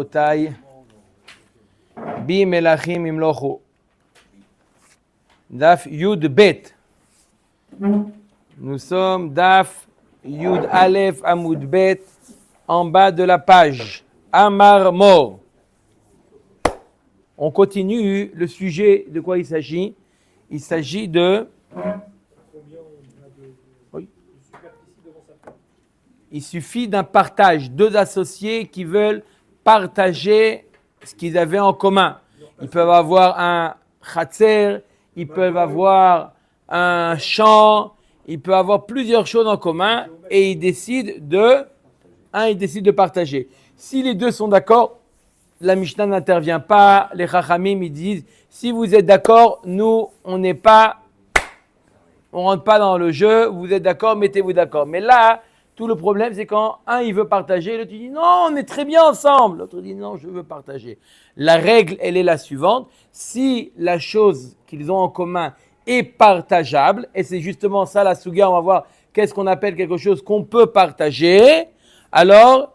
Otai, Bi Melachim Imlochu. Daf Yud Bet. Nous sommes Daf Yud Aleph Amoud Bet, en bas de la page. Amar Mor. On continue le sujet. De quoi il s'agit? Il s'agit de. Oui. Il suffit d'un partage. Deux associés qui veulent partager ce qu'ils avaient en commun. Ils peuvent avoir un khatser, ils peuvent avoir un champ, ils peuvent avoir plusieurs choses en commun et ils décident de partager. Si les deux sont d'accord, la Mishnah n'intervient pas. Les Chachamim, ils disent, si vous êtes d'accord, nous, on rentre pas dans le jeu, vous êtes d'accord, mettez-vous d'accord. Mais là, tout le problème, c'est quand un, il veut partager, l'autre, il dit, non, on est très bien ensemble. L'autre dit, non, je veux partager. La règle, elle est la suivante. Si la chose qu'ils ont en commun est partageable, et c'est justement ça la Souga, on va voir qu'est-ce qu'on appelle quelque chose qu'on peut partager, alors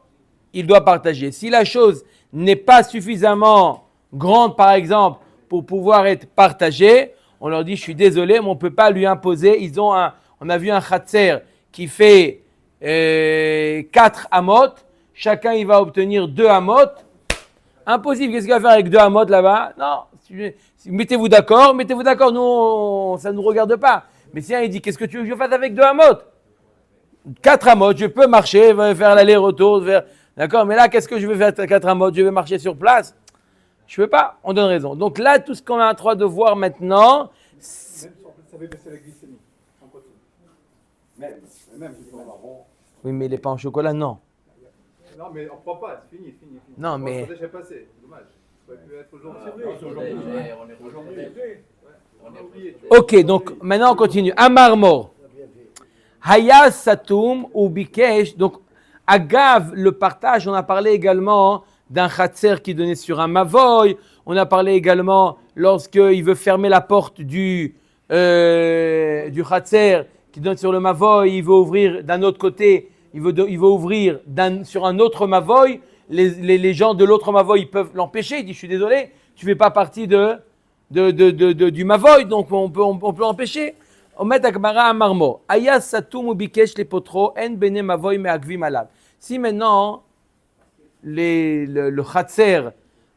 il doit partager. Si la chose n'est pas suffisamment grande, par exemple, pour pouvoir être partagée, on leur dit, je suis désolé, mais on ne peut pas lui imposer. On a vu un khatser qui fait 4 amot, chacun il va obtenir 2 amot. Impossible, qu'est-ce qu'il va faire avec 2 amot là-bas? Non, mettez-vous d'accord, nous, ça ne nous regarde pas. Mais si il dit, qu'est-ce que tu veux que je fasse avec 2 amot? 4 amot, je peux marcher, faire l'aller-retour, d'accord, mais là, qu'est-ce que je vais faire 4 amot? Je vais marcher sur place? Je ne peux pas, on donne raison. Donc là, tout ce qu'on a le droit de voir maintenant, ça fait baisser la glycémie. Même si c'est marron. Oui, mais les pains au chocolat, non. Non, mais on ne prend pas, c'est fini. Non, mais. Ça déjà passé, dommage. Ça aurait pu être aujourd'hui. On est oublié. Ok, donc maintenant on continue. Amar Mor. Haya Satum ou Bikesh. Donc, Agav, le partage, on a parlé également d'un khatser qui donnait sur un mavoy. On a parlé également lorsqu'il veut fermer la porte du khatser qui donne sur le mavoy, il veut ouvrir d'un autre côté, il veut ouvrir sur un autre mavoy. Les gens de l'autre mavoy, ils peuvent l'empêcher. Il dit, je suis désolé, tu ne fais pas partie du mavoy, donc on peut l'empêcher. Si maintenant, le khatser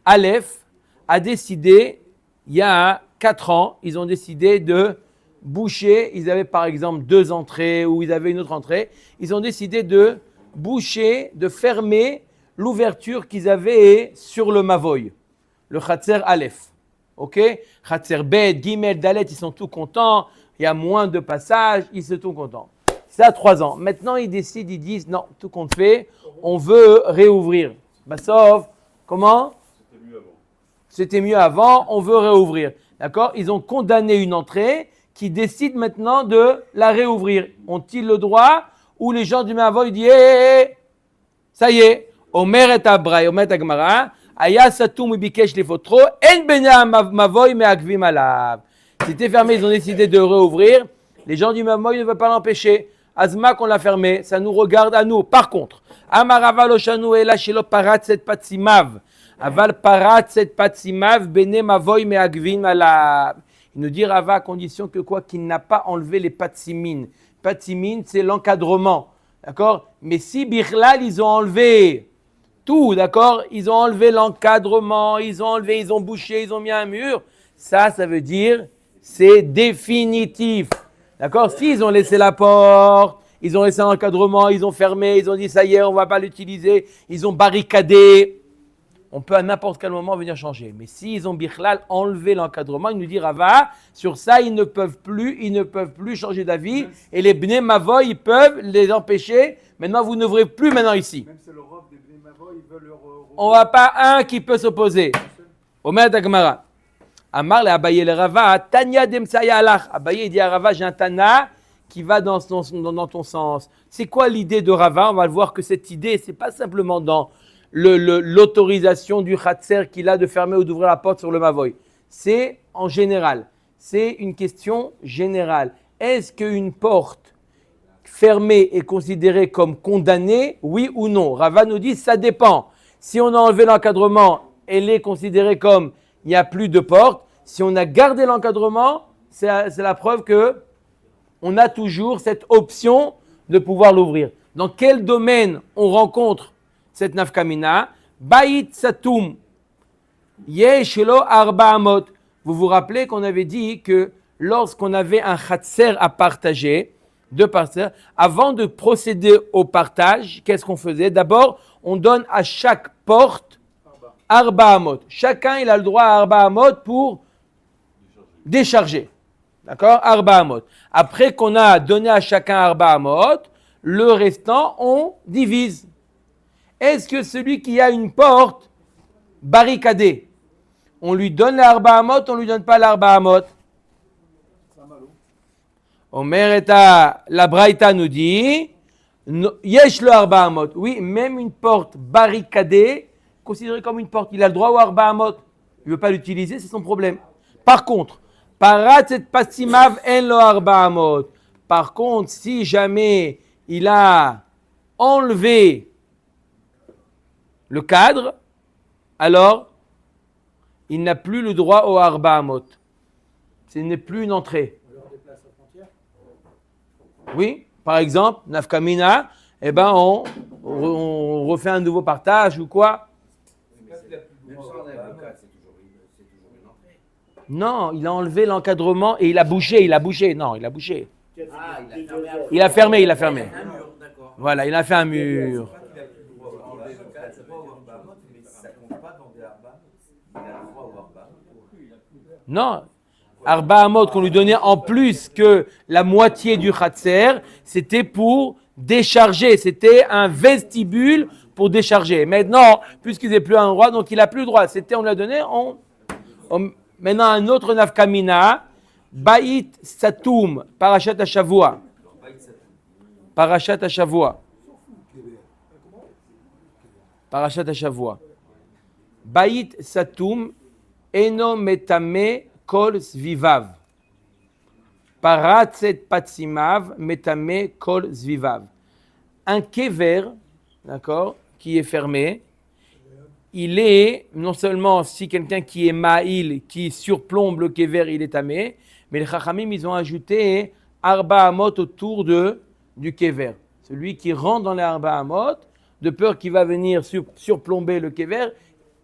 Aleph a décidé, il y a 4 ans, ils ont décidé de boucher, ils avaient par exemple 2 entrées ou ils avaient une autre entrée, ils ont décidé de boucher, de fermer l'ouverture qu'ils avaient sur le mavoy, le khatser Aleph. Ok? Khatser Bet, Gimel, Dalet, ils sont tout contents, il y a moins de passages, ils sont tout contents. C'est à 3 ans. Maintenant, ils décident, ils disent, non, tout compte fait, on veut réouvrir. Sauf, comment? C'était mieux avant, on veut réouvrir. D'accord? Ils ont condamné une entrée qui décide maintenant de la réouvrir. Ont-ils le droit? Ou les gens du Mavoy disent, ça y est, Omer et Abra, Omer et Agmara, Aya Satum Bikesh Lefotro, En Bena Mavoy me Agvim Alav. C'était fermé, ils ont décidé de réouvrir. Les gens du Mavoy ne veulent pas l'empêcher. Azma qu'on l'a fermé, ça nous regarde à nous. Par contre, Amaraval Oshanu Ela Shelo Parat Set Patsimav, Aval Parat Set Patsimav, Bene Mavoy me Agvim Alav. Il nous dit Rava à condition que quoi? Qu'il n'a pas enlevé les patsimines. Patsimines, c'est l'encadrement. D'accord? Mais si Birlal, ils ont enlevé tout, d'accord? Ils ont enlevé l'encadrement, ils ont bouché, ils ont mis un mur. Ça veut dire c'est définitif. D'accord? S'ils ont laissé la porte, ils ont laissé l'encadrement, ils ont fermé, ils ont dit ça y est, on ne va pas l'utiliser, ils ont barricadé. On peut à n'importe quel moment venir changer. Mais s'ils ont Bichlal enlevé l'encadrement, il nous dit Rava, sur ça, ils ne peuvent plus changer d'avis. Et les Bnei Mavoy, ils peuvent les empêcher. Maintenant, vous n'ouvrez plus maintenant ici. Même si le robe des Bnei Mavoy, ils veulent leur. On va pas un qui peut s'opposer. Omer Dagmara. Amar le Abaye le Rava, Tanya Demsaya Alach. Abaye dit à Rava, j'ai un Tana qui va dans ton sens. C'est quoi l'idée de Rava? On va voir que cette idée, c'est pas simplement dans l'autorisation du khatser qu'il a de fermer ou d'ouvrir la porte sur le mavoy. C'est en général. C'est une question générale. Est-ce qu'une porte fermée est considérée comme condamnée, oui ou non? Rava nous dit ça dépend. Si on a enlevé l'encadrement, elle est considérée comme il n'y a plus de porte. Si on a gardé l'encadrement, c'est la preuve que on a toujours cette option de pouvoir l'ouvrir. Dans quel domaine on rencontre cette nafkamina? Bayit satum yeshelo arba amot. Vous vous rappelez qu'on avait dit que lorsqu'on avait un khatser à partager, deux parcelles, avant de procéder au partage, qu'est-ce qu'on faisait? D'abord, on donne à chaque porte arba amot. Chacun il a le droit à arba amot pour décharger. D'accord? Arba amot. Après qu'on a donné à chacun arba amot, le restant, on divise. Est-ce que celui qui a une porte barricadée, on lui donne l'arba amot, on ne lui donne pas l'arba amot? Omer eta, la Braïta nous dit, yesh le arba amot. Oui, même une porte barricadée, considérée comme une porte, il a le droit au arba amot. Il ne veut pas l'utiliser, c'est son problème. Par contre, parat et pasimav en lo arba amot. Par contre, si jamais il a enlevé le cadre, alors il n'a plus le droit au arba amot. Ce n'est plus une entrée. Oui, par exemple, nafkamina, eh ben on refait un nouveau partage ou quoi? Non, il a enlevé l'encadrement et il a bouché. Non, il a bouché. Il a fermé. Voilà, il a fait un mur. Non, arba amot qu'on lui donnait en plus que la moitié du khatser, c'était pour décharger, c'était un vestibule pour décharger. Maintenant, puisqu'il n'est plus un droit, donc il n'a plus le droit. C'était, on lui a donné, maintenant un autre nafkamina, Ba'it Satum, Parashat HaShavua. Parashat HaShavua. Parashat HaShavua. Ba'it Satum, Eno Metame Kol Zvivav. Paratzet Patsimav, Metame Kol Zvivav. Un kever, d'accord, qui est fermé, il est, non seulement si quelqu'un qui est ma'il, qui surplombe le kever, il est tamé, mais les chachamim, ils ont ajouté arba amot autour du kever. Celui qui rentre dans les arba amot, de peur qu'il va venir surplomber le kever,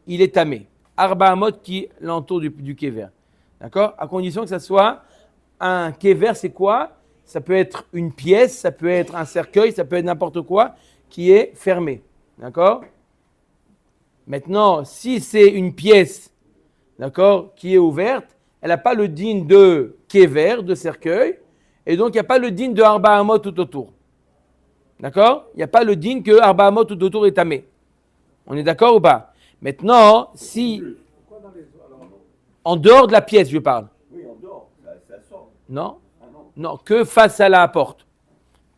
il est tamé. Arba amot qui l'entoure du kever. D'accord? À condition que ça soit un kever, c'est quoi? Ça peut être une pièce, ça peut être un cercueil, ça peut être n'importe quoi qui est fermé. D'accord? Maintenant, si c'est une pièce, d'accord, qui est ouverte, elle n'a pas le digne de kever, de cercueil, et donc il n'y a pas le digne de arba amot tout autour. D'accord? Il n'y a pas le digne que arba amot tout autour est tamé. On est d'accord ou pas? Maintenant, si en dehors de la pièce, je parle. Oui, en dehors, ça sort. Non? Non, que face à la porte,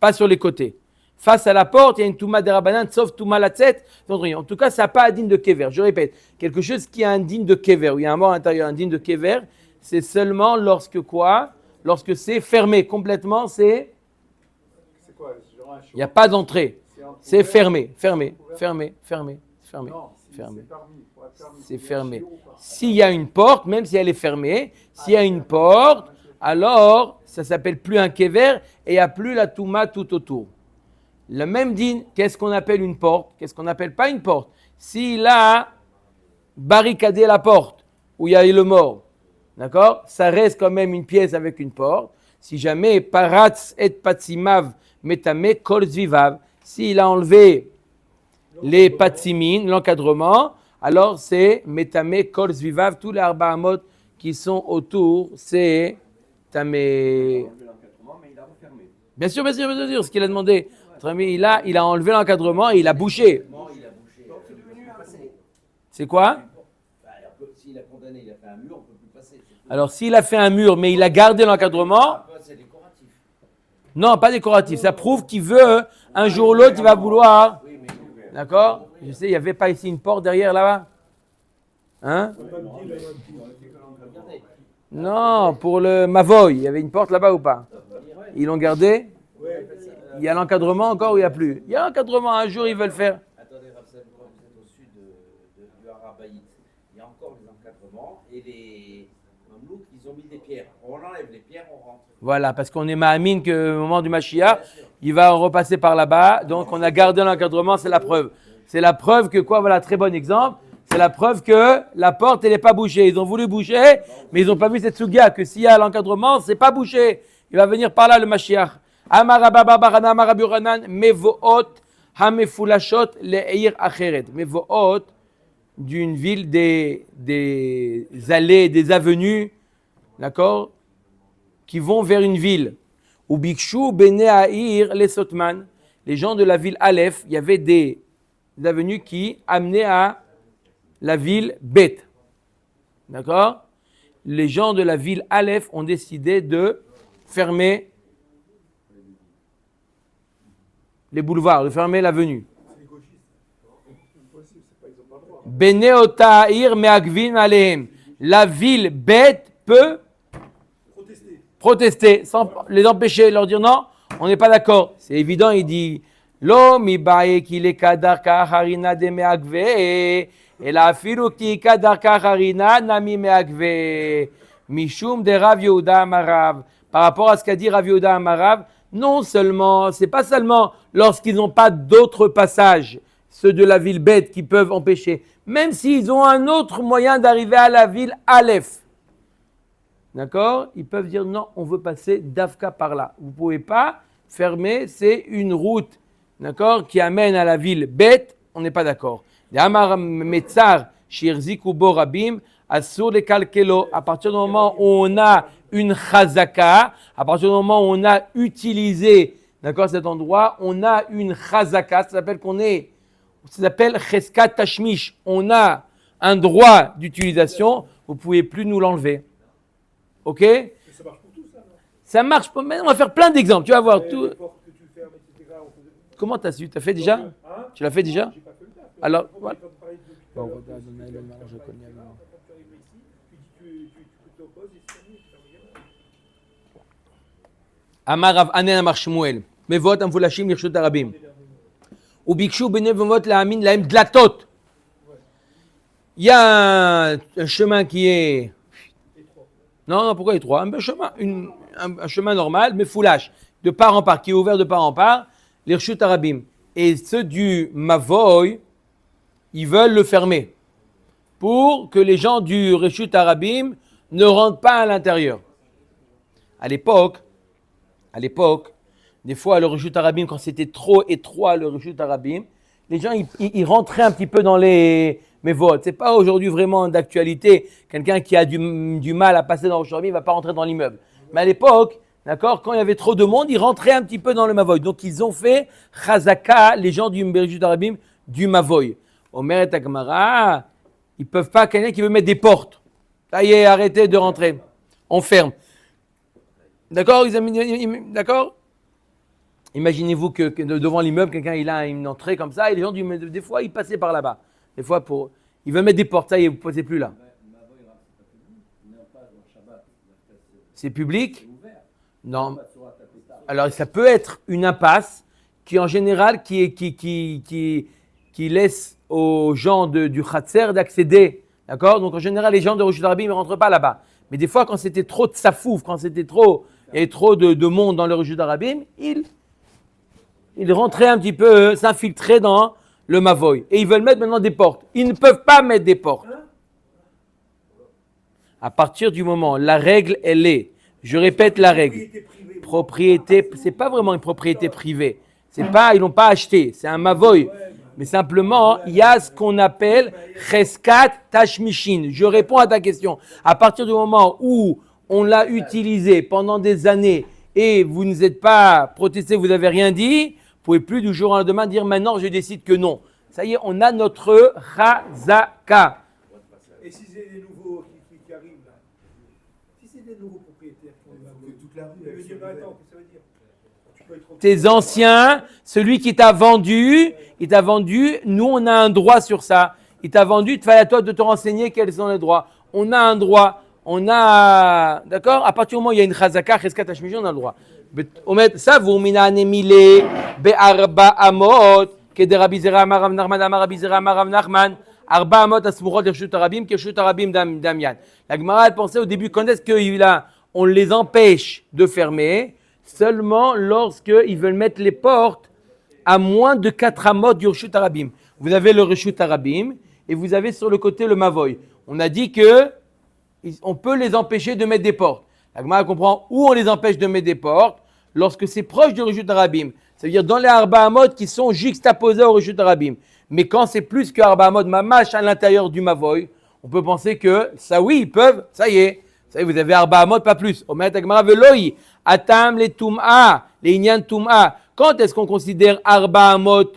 pas sur les côtés. Face à la porte, il y a une touma de rabanan, sauf touma la tête. En tout cas, ça n'a pas un digne de kever. Je répète, quelque chose qui a un digne de kever, où il y a un mort à l'intérieur, un digne de kever, c'est seulement lorsque quoi? Lorsque c'est fermé complètement, c'est quoi? il n'y a pas d'entrée. C'est fermé. Non, C'est fermé. S'il y a une porte, même si elle est fermée, s'il y a une porte, alors ça ne s'appelle plus un kever et il n'y a plus la touma tout autour. Le même din, qu'est-ce qu'on appelle une porte? Qu'est-ce qu'on n'appelle pas une porte? S'il a barricadé la porte où il y a eu le mort, d'accord? Ça reste quand même une pièce avec une porte. Si jamais paratz et patsimav metame kol zvivav, s'il a enlevé les patsimines, l'encadrement, alors c'est metame kol zvivav, tous les arba amot qui sont autour, c'est tamé. Bien sûr, ce qu'il a demandé. Notre ami, il a enlevé l'encadrement et il a bouché. C'est quoi? S'il a condamné, il a fait un mur, on ne peut plus passer. Alors, s'il a fait un mur, mais il a gardé l'encadrement. C'est décoratif. Non, pas décoratif. Ça prouve qu'il veut, un jour ou l'autre, il va vouloir. D'accord? Je sais, il n'y avait pas ici une porte derrière là-bas? Hein? Non, pour le Mavoy, il y avait une porte là-bas ou pas? Ils l'ont gardé? Il y a l'encadrement encore ou il n'y a plus? Il y a l'encadrement, un jour ils veulent faire. Attendez, Raphaël, vous êtes au sud de faillite. Il y a encore les encadrements et les mamelouks, ils ont mis des pierres. On enlève les pierres, on rentre. Voilà, parce qu'on est ma'amine qu'au moment du Mashiach, il va repasser par là-bas. Donc, on a gardé l'encadrement, c'est la preuve. C'est la preuve que quoi? Voilà, très bon exemple. C'est la preuve que la porte, elle n'est pas bouchée. Ils ont voulu boucher, mais ils n'ont pas vu cette sugia, que s'il y a l'encadrement, c'est pas bouché. Il va venir par là, le Mashiach. Amarababa Amaraburanan, Mevoot, Hamefulashot, Le'ir Acheret. Mevoot, d'une ville, des allées, des avenues, d'accord, qui vont vers une ville. Ou Bikshu, Bene Aïr, les Sotman. Les gens de la ville Aleph, il y avait des avenues qui amenaient à la ville Bet. D'accord? Les gens de la ville Aleph ont décidé de fermer les boulevards, de fermer l'avenue. Beneotair me'agvin alehem. La ville bête peut protester sans les empêcher, leur dire non, on n'est pas d'accord. C'est évident, il dit Lo mi bae ki le kadar ka harina de me'agve et la afilu ki kadar ka harina nami me'agve mishum de Rav Yehuda Amarav. Par rapport à ce qu'a dit Rav Yehuda Amarav, non seulement, c'est pas seulement lorsqu'ils n'ont pas d'autres passages, ceux de la ville bête qui peuvent empêcher, même s'ils ont un autre moyen d'arriver à la ville Aleph. D'accord? Ils peuvent dire non, on veut passer d'Afka par là. Vous ne pouvez pas fermer, c'est une route, d'accord, qui amène à la ville bête, on n'est pas d'accord. Amar Metzar, Shirziku Bo Rabim, Assur le Kalkelo. À partir du moment où on a une chazaka, à partir du moment où on a utilisé, d'accord, cet endroit, on a une chazaka, ça s'appelle cheskat tashmish. On a un droit d'utilisation, vous ne pouvez plus nous l'enlever. Ok? Mais ça marche pour tout ça, non? Ça marche pas, mais on va faire plein d'exemples, tu vas voir. Tout... Les portes que tu fermes, etc. Comment tu as su? Tu as fait déjà? Hein? Tu l'as fait déjà? J'ai pas fait le taf. Alors, Pourquoi voilà. tu vas parler de depuis tout à Bon, l'heure? regarde, on a le mélange, je connais. Quand tu arrives ici, tu t'opposes et c'est fini, tu termines. Amar Rav Anen Amar Shmuel, Mevot Amfulashim Lirshut Arabim. Ubikshu Benevot La'amin Lahem Dlatot. Il y a un chemin qui est. Non, pourquoi étroit? Un chemin normal, mais foulash, de part en part, qui est ouvert de part en part, Lirshut Arabim. Et ceux du Mavoy, ils veulent le fermer pour que les gens du Reshut Arabim ne rentrent pas à l'intérieur. À l'époque, des fois, le Reshut Arabim, quand c'était trop étroit, le Reshut Arabim, les gens, ils rentraient un petit peu dans les mévotes. Ce n'est pas aujourd'hui vraiment d'actualité. Quelqu'un qui a du mal à passer dans le Reshut Arabim, il ne va pas rentrer dans l'immeuble. Mais à l'époque, d'accord, quand il y avait trop de monde, ils rentraient un petit peu dans le Mavoy. Donc, ils ont fait Chazaka, les gens du Reshut Arabim, du Mavoy. Omer et Agmara, ils ne peuvent pas, quelqu'un qui veut mettre des portes. Ça y est, arrêtez de rentrer. On ferme. D'accord? D'accord? Imaginez-vous que devant l'immeuble, quelqu'un il a une entrée comme ça, et les gens, des fois, ils passaient par là-bas. Des fois, ils veulent mettre des portes, ça y est, vous ne passez plus là. C'est public? Non. Alors, ça peut être une impasse qui, en général, qui laisse aux gens du Khatser d'accéder. D'accord? Donc, en général, les gens de Reshut Arabim ne rentrent pas là-bas. Mais des fois, quand c'était trop de safouf, quand il y avait trop de monde dans le Reshut Arabim, ils rentraient un petit peu, s'infiltraient dans le Mavoy. Et ils veulent mettre maintenant des portes. Ils ne peuvent pas mettre des portes. À partir du moment, la règle, elle est, je répète la règle, propriété, c'est pas vraiment une propriété privée. C'est pas, ils l'ont pas acheté, c'est un Mavoy. Mais simplement, il y a ce qu'on appelle Cheskat Tashmishin. Je réponds à ta question. À partir du moment où on l'a utilisé pendant des années et vous ne êtes pas protesté, vous n'avez rien dit, vous ne pouvez plus du jour au lendemain dire maintenant je décide que non. Ça y est, on a notre Chazaka. Et si c'est des nouveaux qui arrivent là, si c'est des nouveaux propriétaires qui ont toute la rue, ça veut dire Tes anciens, celui qui t'a vendu, nous on a un droit sur ça. Il t'a vendu, il te fallait à toi de te renseigner quels sont les droits. On a un droit, d'accord? À partir du moment où il y a une chazaka, cheskat hashmishi, on a le droit. Omet, ça vous mina nemile be'arba amot, que de Rabbi Zera Amarav Nachman Amarav Zera Amarav Nachman, Arba Amot Asmurot Reshut Arabim, Keshut Arabim Damian. La Gemara, elle pensait au début, quand est-ce qu'on les empêche de fermer? Seulement lorsqu'ils veulent mettre les portes à moins de 4 amot du Reshut Arabim. Vous avez le Reshut Arabim et vous avez sur le côté le Mavoy. On a dit que on peut les empêcher de mettre des portes. La Gemara comprend où on les empêche de mettre des portes lorsque c'est proche du Reshut Arabim. Ça veut dire dans les Arba Amot qui sont juxtaposés au Reshut Arabim. Mais quand c'est plus que Arba Amot Mamash à l'intérieur du Mavoy, on peut penser que ça oui, ils peuvent, ça y est. Ça y est, vous avez Arba Amot, pas plus. Omer Tagmara veloi, atam les Tum'a, les Inyan Tum'a. Quand est-ce qu'on considère Arba Amot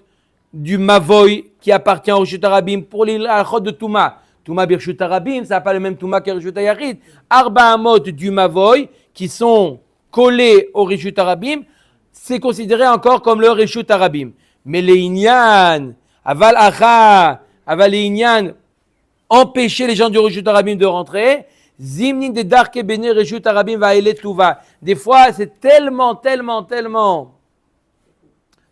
du Mavoy qui appartient au Reshut Arabim pour les halachot de Tum'a? Tum'a Birshut Arabim, ça n'a pas le même Tum'a que Reshut Hayachid. Arba Amot du Mavoy qui sont collés au Reshut Arabim, c'est considéré encore comme le Reshut Arabim. Mais les Inyan, Aval Acha, Aval les Inyan, empêcher les gens du Reshut Arabim de rentrer, Zimnin de Darke Bene Reshut Arabim va aller Touva. Des fois, c'est tellement,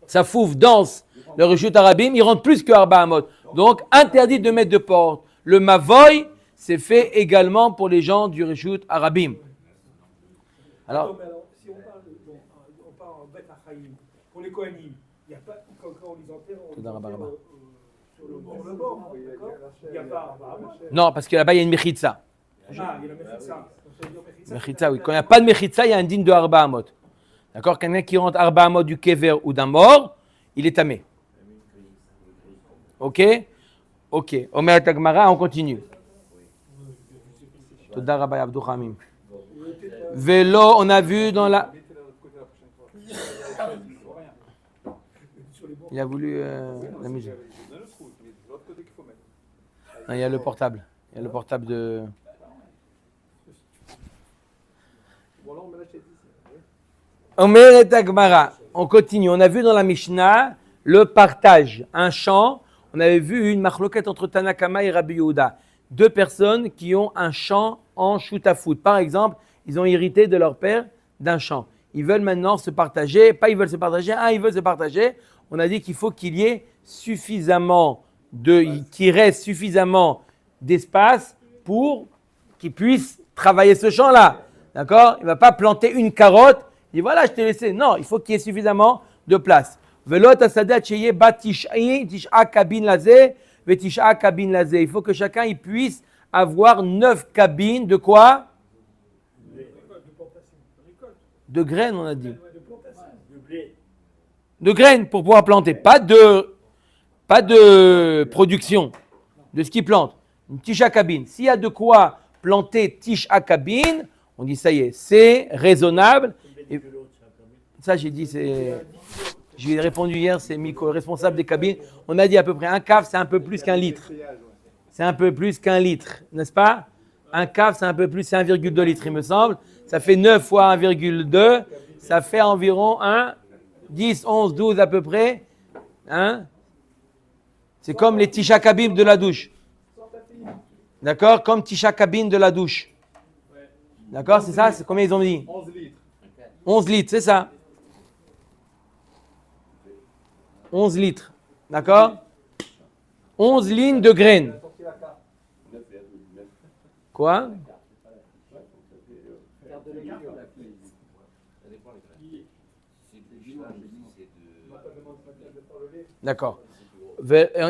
ça fouffe, danse, le Reshut Arabim, il rentre plus que Arba Amot. Donc, interdit de mettre de porte. Le Mavoy, c'est fait également pour les gens du Reshut Arabim. Alors, si on parle en Bet Achaïm, pour les Kohanim, il n'y a pas, quand on les enterre, on les enterre sur le bord, d'accord? Il n'y a pas Arba Amot. non, parce que là-bas, il y a une Mechitza. Ah, il y a la Mechitza. Mechitza, oui. Quand il n'y a pas de Mechitza, il y a un digne de Arba Amot. D'accord? Quelqu'un qui rentre Arba Amot du Kever ou d'un mort, il est tamé. Ok? Ok. Omer Tagmara, on continue. Toda Rabbi Abdou Hamim. Vélo, on a vu dans la. Il a voulu la musique. Non, il y a le portable. Il y a le portable de. Omer et Tagmara. On continue. On a vu dans la Mishnah le partage. Un champ. On avait vu une machloket entre Tanakama et Rabbi Yehuda. Deux personnes qui ont un champ en shutafut. Par exemple, ils ont hérité de leur père d'un champ. Ils veulent maintenant se partager. Pas ils veulent se partager, ils veulent se partager. On a dit qu'il faut qu'il y ait suffisamment qu'il reste suffisamment d'espace pour qu'ils puissent travailler ce champ-là. D'accord? Il ne va pas planter une carotte. Il dit voilà, je t'ai laissé. Non, il faut qu'il y ait suffisamment de place. Il faut que chacun il puisse avoir 9 cabines de quoi? De graines, on a dit. De graines pour pouvoir planter. Pas de production de ce qu'ils plantent. Une tiche à cabine. S'il y a de quoi planter tiche à cabine, on dit ça y est, c'est raisonnable. Et ça, j'ai dit, je lui ai répondu hier, c'est Miko, responsable des cabines. On a dit à peu près un cave, c'est un peu plus qu'un litre. C'est un peu plus qu'un litre, n'est-ce pas? Un cave, c'est un peu plus, c'est 1,2 litres, il me semble. Ça fait 9 fois 1,2, ça fait environ 10, 11, 12 à peu près. Hein? C'est comme les tisha cabines de la douche. D'accord? Comme tisha cabine de la douche. D'accord? C'est ça? C'est combien ils ont dit? 11 litres. 11 litres, c'est ça. 11 litres. D'accord? 11 lignes de graines. Quoi? D'accord.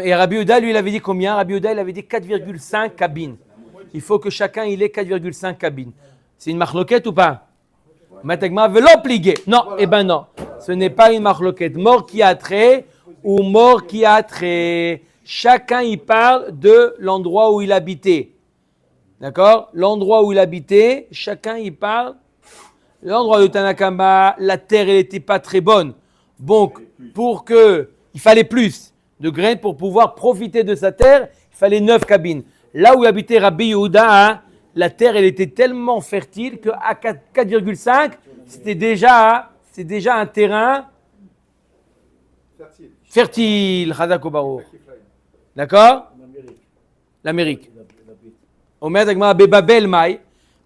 Et Rabbi Yehuda, lui, il avait dit combien? Rabbi Yehuda, il avait dit 4,5 cabines. Il faut que chacun il ait 4,5 cabines. C'est une marloquette ou pas? Mategma veut l'obliger. Non, eh ben non. Ce n'est pas une marloquette. Mort qui a trait ou mort qui a trait. Chacun il parle de l'endroit où il habitait. D'accord? L'endroit où il habitait, chacun il parle. L'endroit de Tanakama, la terre elle n'était pas très bonne. Donc, il fallait plus de graines pour pouvoir profiter de sa terre, il fallait 9 cabines. Là où habitait Rabbi Yehuda, la terre elle était tellement fertile qu'à 4,5, c'est déjà un terrain fertile. D'accord? L'Amérique. Omer Dagma Bebabel Mai.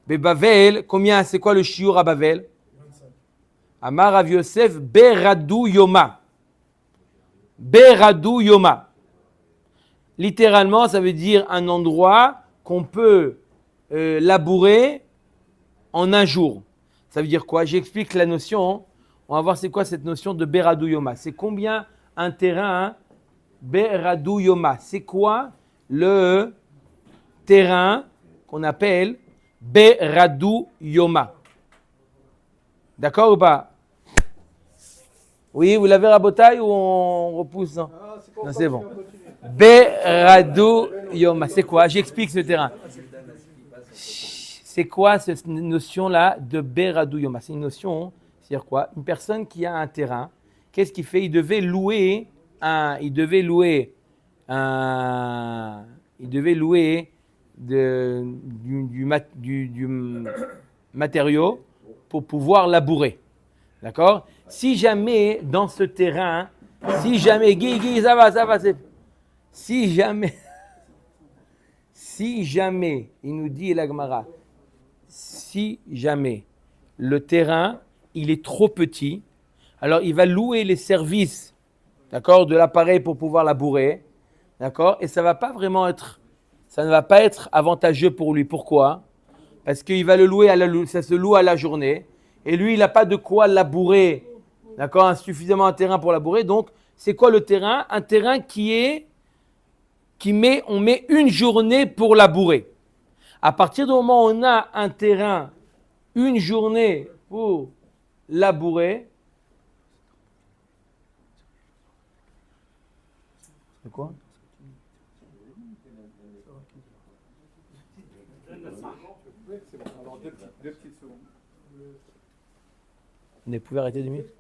Bebabel, combien, c'est quoi le shiur à Babel? Amar Rav Yosef Beradou Yoma. Beradou Yoma. littéralement, ça veut dire un endroit qu'on peut labourer en un jour. Ça veut dire quoi? J'explique la notion. On va voir c'est quoi cette notion de Beradou Yoma. C'est combien un terrain Beradou Yoma? C'est quoi le terrain qu'on appelle Beradou Yoma? D'accord ou pas? Oui, vous l'avez rabotaille ou on repousse? Non, c'est bon. Beradou Yoma, c'est quoi? J'explique ce terrain. C'est quoi cette notion-là de Beradou Yoma? C'est une notion, c'est-à-dire quoi? Une personne qui a un terrain, qu'est-ce qu'il fait? Il devait louer du matériau pour pouvoir labourer. D'accord? Si jamais dans ce terrain, Guy, ça va, si jamais, il nous dit la Gemara, si jamais le terrain, il est trop petit, alors il va louer les services, d'accord, de l'appareil pour pouvoir labourer, d'accord, et ça ne va pas être avantageux pour lui. Pourquoi? Parce qu'il va le louer ça se loue à la journée, et lui, il n'a pas de quoi labourer, d'accord, suffisamment un terrain pour labourer. Donc, c'est quoi le terrain? Un terrain on met une journée pour labourer. À partir du moment où on a un terrain, une journée pour labourer, c'est quoi? Oui, c'est bon. Alors, deux petites secondes. Vous pouvez arrêter 2 minutes?